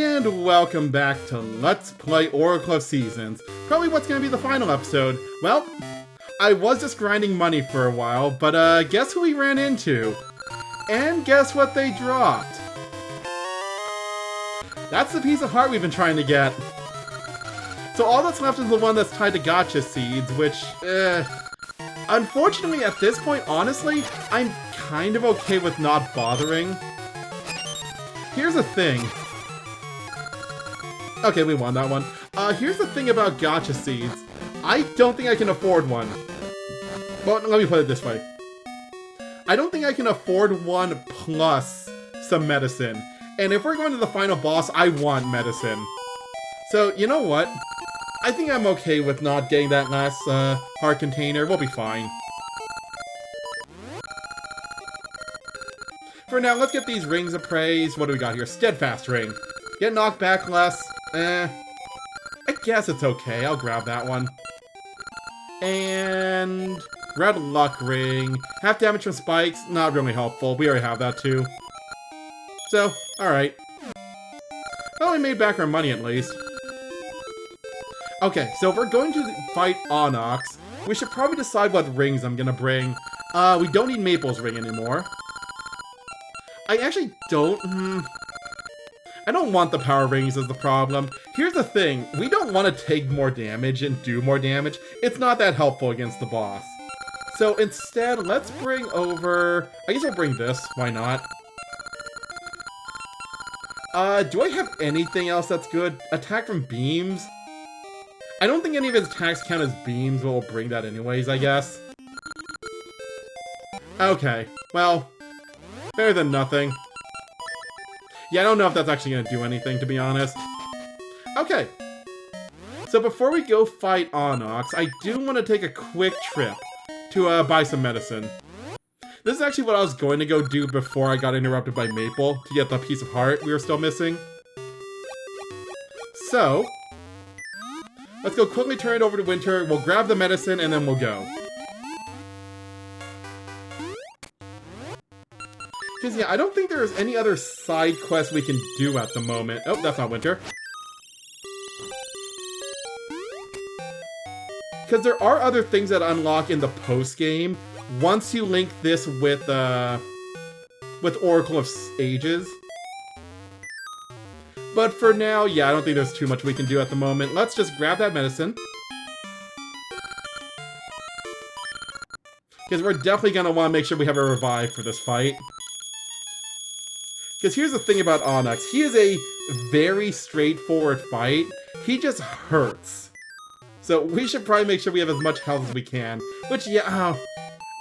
And welcome back to Let's Play Oracle of Seasons. Probably what's going to be the final episode. Well, I was just grinding money for a while, but guess who we ran into? And guess what they dropped? That's the piece of heart we've been trying to get. So all that's left is the one that's tied to gacha seeds, which, unfortunately at this point, honestly, I'm kind of okay with not bothering. Here's the thing. Okay, we won that one. Here's the thing about gacha seeds. I don't think I can afford one. Well, let me put it this way. I don't think I can afford one plus some medicine. And if we're going to the final boss, I want medicine. So, you know what? I think I'm okay with not getting that last heart container. We'll be fine. For now, let's get these rings of praise. What do we got here? Steadfast ring. Get knocked back less. I guess it's okay. I'll grab that one. And red luck ring. Half damage from spikes. Not really helpful. We already have that too. So, alright. Well, we made back our money at least. Okay, so if we're going to fight Onox, we should probably decide what rings I'm gonna bring. We don't need Maple's ring anymore. I actually don't... I don't want the power rings as the problem. Here's the thing, we don't want to take more damage and do more damage. It's not that helpful against the boss. So instead, let's bring over... I guess I'll bring this, why not? Do I have anything else that's good? Attack from beams? I don't think any of his attacks count as beams, but we'll bring that anyways, I guess. Okay, well, better than nothing. Yeah, I don't know if that's actually going to do anything, to be honest. Okay. So before we go fight Onox, I do want to take a quick trip to buy some medicine. This is actually what I was going to go do before I got interrupted by Maple to get the piece of heart we were still missing. So, let's go quickly turn it over to Winter, we'll grab the medicine, and then we'll go. Because, yeah, I don't think there's any other side quests we can do at the moment. Oh, that's not Winter. Because there are other things that unlock in the post-game once you link this with Oracle of Ages. But for now, yeah, I don't think there's too much we can do at the moment. Let's just grab that medicine. Because we're definitely going to want to make sure we have a revive for this fight. Because here's the thing about Onox. He is a very straightforward fight. He just hurts. So we should probably make sure we have as much health as we can. Which, yeah,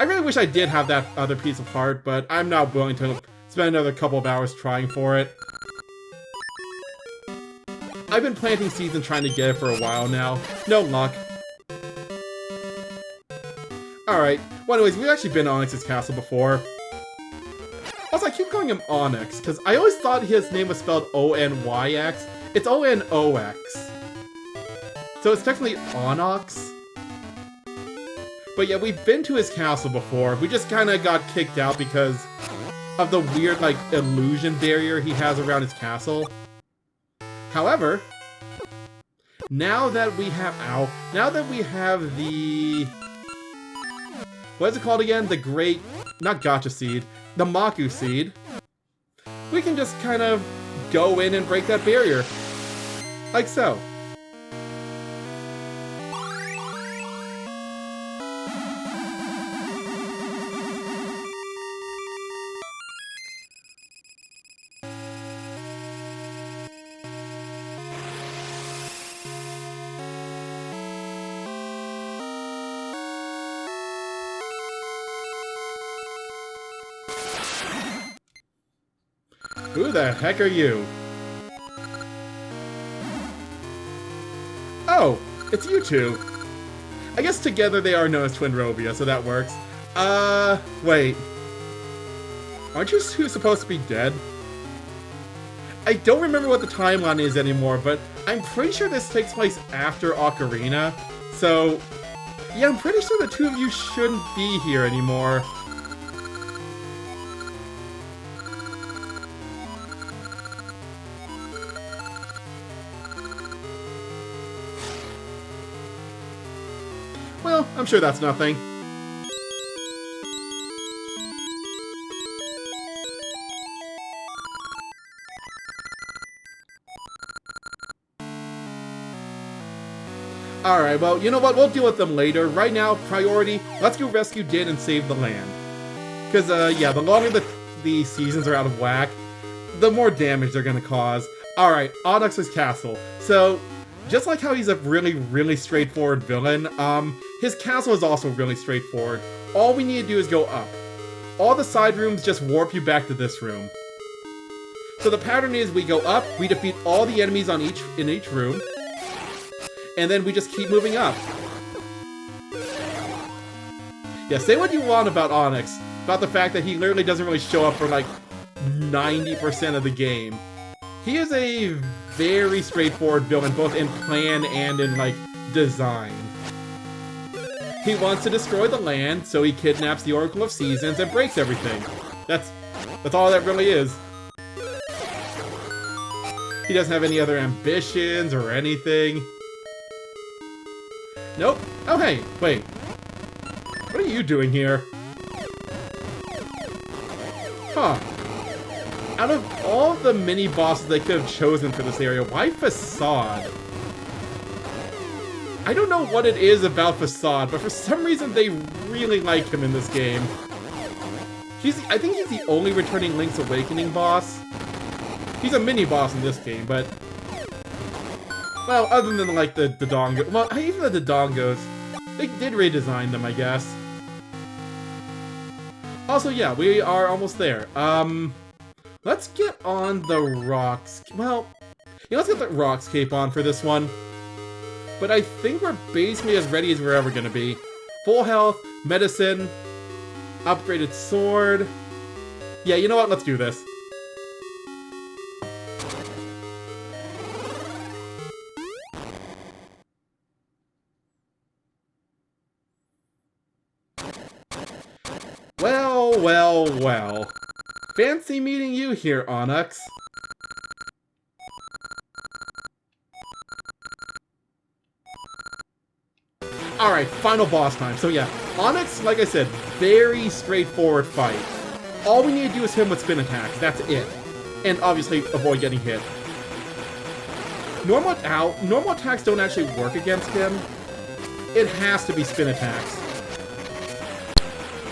I really wish I did have that other piece of heart, but I'm not willing to spend another couple of hours trying for it. I've been planting seeds and trying to get it for a while now. No luck. Alright. Well, anyways, we've actually been to Onyx's castle before. Also, I keep calling him Onyx, because I always thought his name was spelled O-N-Y-X. It's O-N-O-X. So it's technically Onox. But yeah, we've been to his castle before. We just kind of got kicked out because of the weird, like, illusion barrier he has around his castle. However, now that we have... Ow. Now that we have the... What is it called again? The Great... Not Gacha Seed. The Maku Seed. We can just kind of go in and break that barrier. Like so. Who the heck are you? Oh, it's you two. I guess together they are known as Twin Robia, so that works. Wait. Aren't you two supposed to be dead? I don't remember what the timeline is anymore, but I'm pretty sure this takes place after Ocarina. So, yeah, I'm pretty sure the two of you shouldn't be here anymore. I'm sure that's nothing. Alright, well, you know what? We'll deal with them later. Right now, priority, let's go rescue Din and save the land. Because, yeah, the longer the seasons are out of whack, the more damage they're gonna cause. Alright, Onox's castle. So, just like how he's a really, really straightforward villain, his castle is also really straightforward. All we need to do is go up. All the side rooms just warp you back to this room. So the pattern is we go up, we defeat all the enemies in each room, and then we just keep moving up. Yeah, say what you want about Onox, about the fact that he literally doesn't really show up for like 90% of the game. He is a very straightforward villain, both in plan and in, like, design. He wants to destroy the land, so he kidnaps the Oracle of Seasons and breaks everything. That's all that really is. He doesn't have any other ambitions or anything. Nope. Oh, hey, wait. What are you doing here? Huh. Out of all the mini-bosses they could have chosen for this area, why Facade? I don't know what it is about Facade, but for some reason they really like him in this game. I think he's the only returning Link's Awakening boss. He's a mini-boss in this game, but... well, other than, like, the Dodongos... well, even the Dodongos, they did redesign them, I guess. Also, yeah, we are almost there. Let's get on the rocks. Well, yeah, let's get the Rockscape on for this one. But I think we're basically as ready as we're ever gonna be. Full health, medicine, upgraded sword. Yeah, you know what? Let's do this. Well, well, well. Fancy meeting you here, Onox. Alright, final boss time. So yeah, Onox, like I said, very straightforward fight. All we need to do is hit him with spin attacks, that's it. And obviously, avoid getting hit. Normal attacks don't actually work against him. It has to be spin attacks.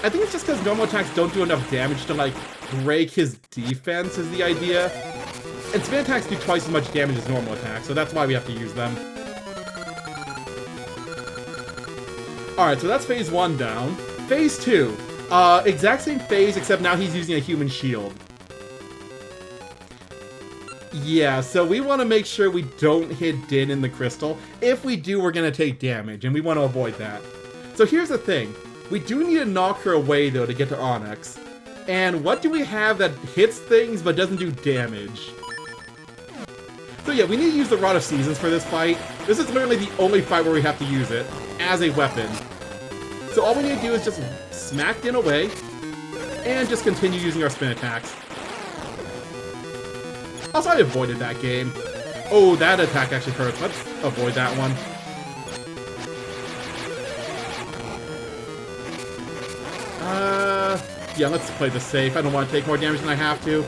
I think it's just because normal attacks don't do enough damage to, like, break his defense is the idea. And spin attacks do twice as much damage as normal attacks, so that's why we have to use them. Alright, so that's phase 1 down. Phase 2. Exact same phase, except now he's using a human shield. Yeah, so we want to make sure we don't hit Din in the crystal. If we do, we're going to take damage, and we want to avoid that. So here's the thing. We do need to knock her away, though, to get to Onox. And what do we have that hits things but doesn't do damage? So yeah, we need to use the Rod of Seasons for this fight. This is literally the only fight where we have to use it as a weapon. So all we need to do is just smack Din away, and just continue using our spin attacks. Also, I avoided that game. Oh, that attack actually hurts. Let's avoid that one. Yeah, let's play this safe. I don't want to take more damage than I have to.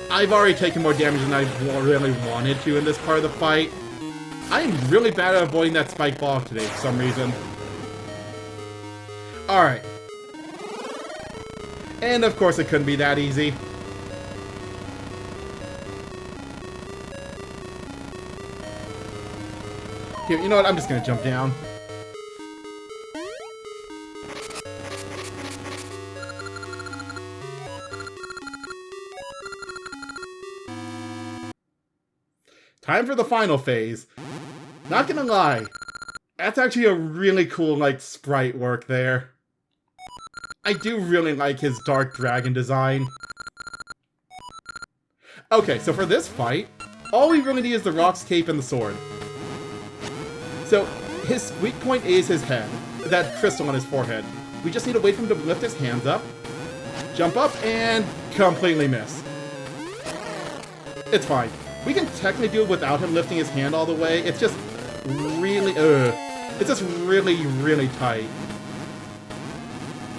I've already taken more damage than I really wanted to in this part of the fight. I am really bad at avoiding that spike ball today for some reason. Alright. And of course it couldn't be that easy. Here, you know what? I'm just gonna jump down. Time for the final phase. Not gonna lie, that's actually a really cool, like, sprite work there. I do really like his Dark Dragon design. Okay, so for this fight, all we really need is the Rockscape and the sword. So, his weak point is his head, that crystal on his forehead. We just need to wait for him to lift his hands up, jump up, and completely miss. It's fine. We can technically do it without him lifting his hand all the way. It's just really, It's just really, really tight.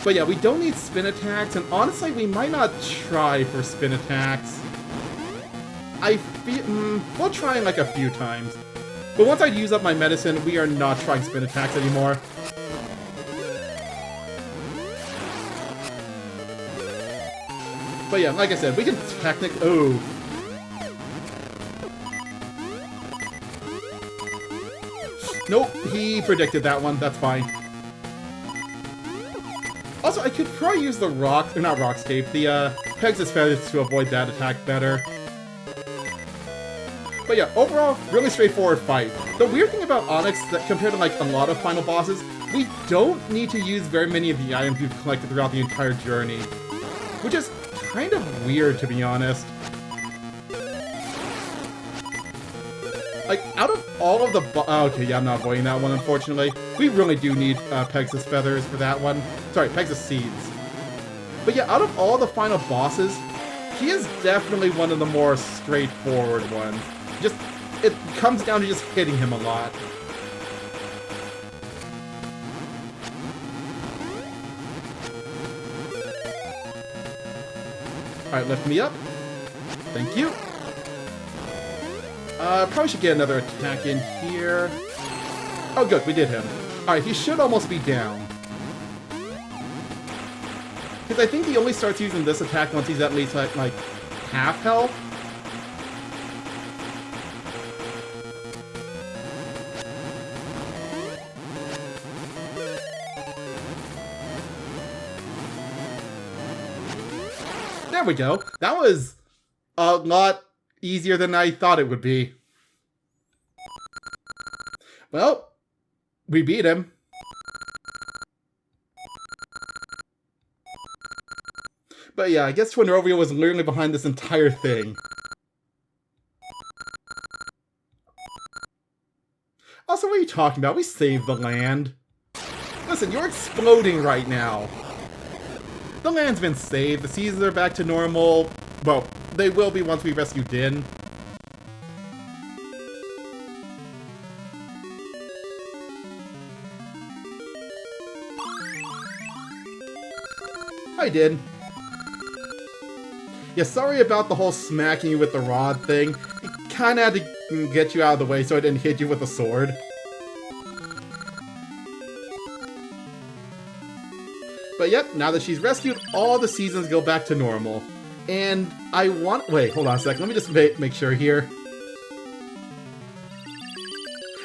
But yeah, we don't need spin attacks, and honestly, we might not try for spin attacks. I feel... we'll try like a few times. But once I use up my medicine, we are not trying spin attacks anymore. But yeah, like I said, we can technically... Oh. Nope, he predicted that one. That's fine. Also, I could probably use the rock... Or not Rockscape, the Pegasus Feathers to avoid that attack better. But yeah, overall, really straightforward fight. The weird thing about Onox, that compared to like a lot of final bosses, we don't need to use very many of the items we've collected throughout the entire journey. Which is kind of weird, to be honest. Like, out of all of the okay, yeah, I'm not avoiding that one, unfortunately. We really do need Pegasus Feathers for that one. Sorry, Pegasus Seeds. But yeah, out of all the final bosses, he is definitely one of the more straightforward ones. Just, it comes down to just hitting him a lot. Alright, lift me up. Thank you. Probably should get another attack in here. Oh good, we did him. Alright, he should almost be down. Because I think he only starts using this attack once he's at least like half health. There we go. That was a lot easier than I thought it would be. Well, we beat him. But yeah, I guess Twinrovia was literally behind this entire thing. Also, what are you talking about? We saved the land. Listen, you're exploding right now. The land's been saved, the seasons are back to normal. Well, they will be once we rescue Din. Hi, Din. Yeah, sorry about the whole smacking you with the rod thing. It kinda had to get you out of the way so I didn't hit you with a sword. But yep, now that she's rescued, all the seasons go back to normal. And I want... Wait, hold on a second. Let me just make sure here.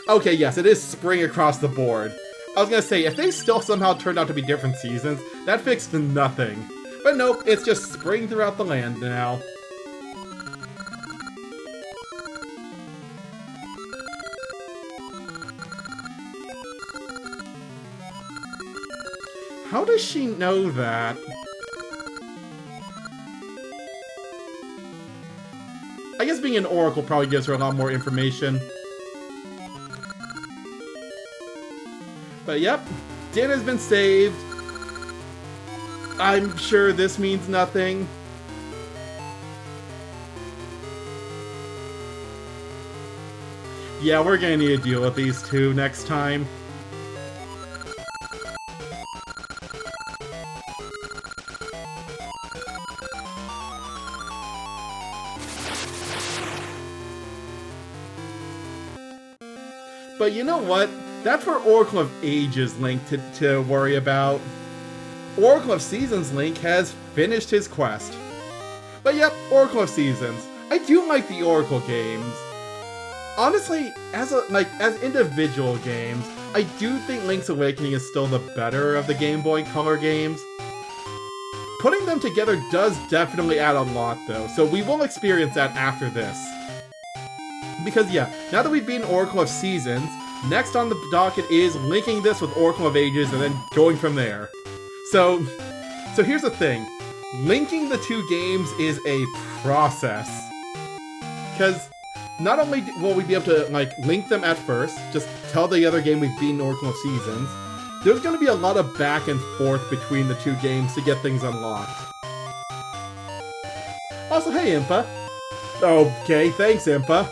Okay, yes, it is spring across the board. I was gonna say, if they still somehow turned out to be different seasons, that fixed nothing. But nope, it's just spring throughout the land now. How does she know that? I guess being an oracle probably gives her a lot more information. But yep, Din has been saved. I'm sure this means nothing. Yeah, we're gonna need to deal with these two next time. But you know what? That's where Oracle of Ages Link to worry about. Oracle of Seasons Link has finished his quest. But yep, Oracle of Seasons. I do like the Oracle games. Honestly, as individual games, I do think Link's Awakening is still the better of the Game Boy Color games. Putting them together does definitely add a lot though, so we will experience that after this. Because yeah, now that we've beaten Oracle of Seasons, next on the docket is linking this with Oracle of Ages and then going from there. So here's the thing. Linking the two games is a process. Because not only will we be able to link them at first, just tell the other game we've beaten Oracle of Seasons, there's going to be a lot of back and forth between the two games to get things unlocked. Also, hey Impa. Okay, thanks Impa.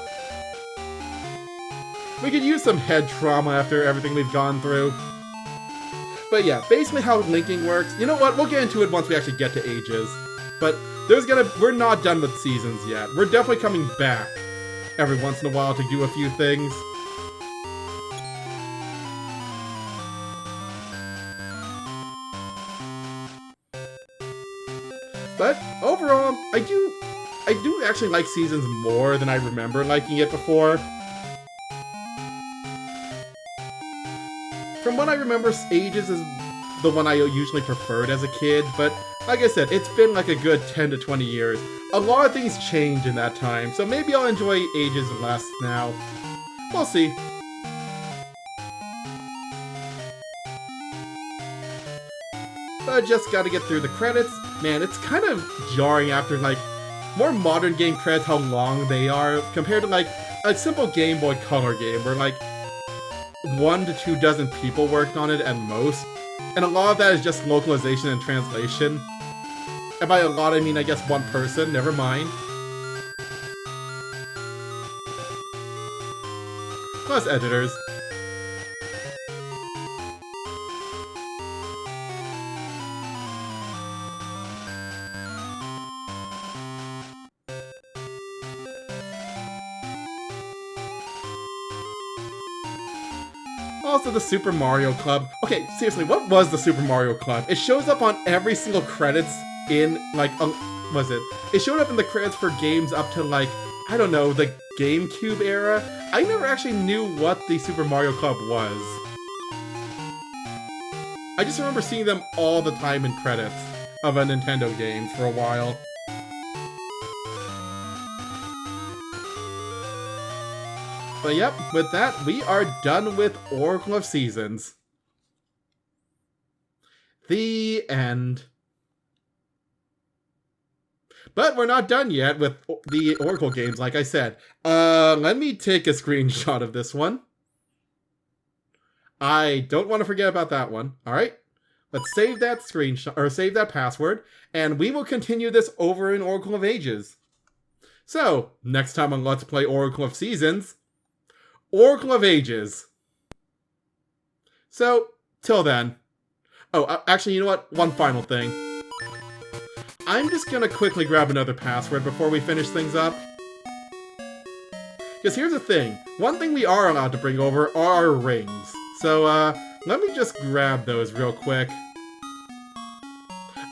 We could use some head trauma after everything we've gone through. But yeah, basically how linking works. You know what? We'll get into it once we actually get to ages. But we're not done with seasons yet. We're definitely coming back every once in a while to do a few things. But overall, I do actually like seasons more than I remember liking it before. From what I remember, Ages is the one I usually preferred as a kid, but like I said, it's been like a good 10 to 20 years. A lot of things change in that time, so maybe I'll enjoy Ages less now. We'll see. But just gotta get through the credits. Man, it's kind of jarring after like more modern game credits how long they are compared to like a simple Game Boy Color game where like 1 to 2 dozen people worked on it at most. And a lot of that is just localization and translation. And by a lot I mean I guess one person, never mind. Plus editors. Also the Super Mario Club. Okay, seriously, what was the Super Mario Club? It shows up on every single credits in, like, was it? It showed up in the credits for games up to, like, I don't know, the GameCube era? I never actually knew what the Super Mario Club was. I just remember seeing them all the time in credits of a Nintendo game for a while. But yep, with that, we are done with Oracle of Seasons. The end. But we're not done yet with the Oracle games, like I said. Let me take a screenshot of this one. I don't want to forget about that one. Alright, let's save that screenshot, or save that password, and we will continue this over in Oracle of Ages. So, next time on Let's Play Oracle of Seasons, Oracle of Ages. So, till then. Oh, actually, you know what? One final thing. I'm just gonna quickly grab another password before we finish things up. Because here's the thing. One thing we are allowed to bring over are our rings. So, let me just grab those real quick.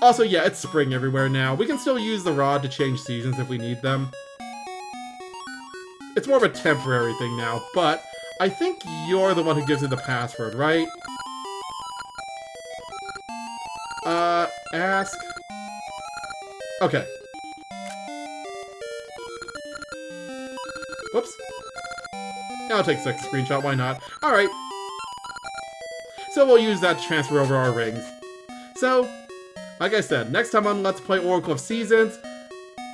Also, yeah, it's spring everywhere now. We can still use the rod to change seasons if we need them. It's more of a temporary thing now, but I think you're the one who gives me the password, right? Ask. Okay. Whoops. I'll take a screenshot, why not? Alright. So we'll use that to transfer over our rings. So, like I said, next time on Let's Play Oracle of Seasons,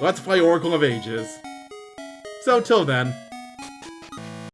let's play Oracle of Ages. So till then,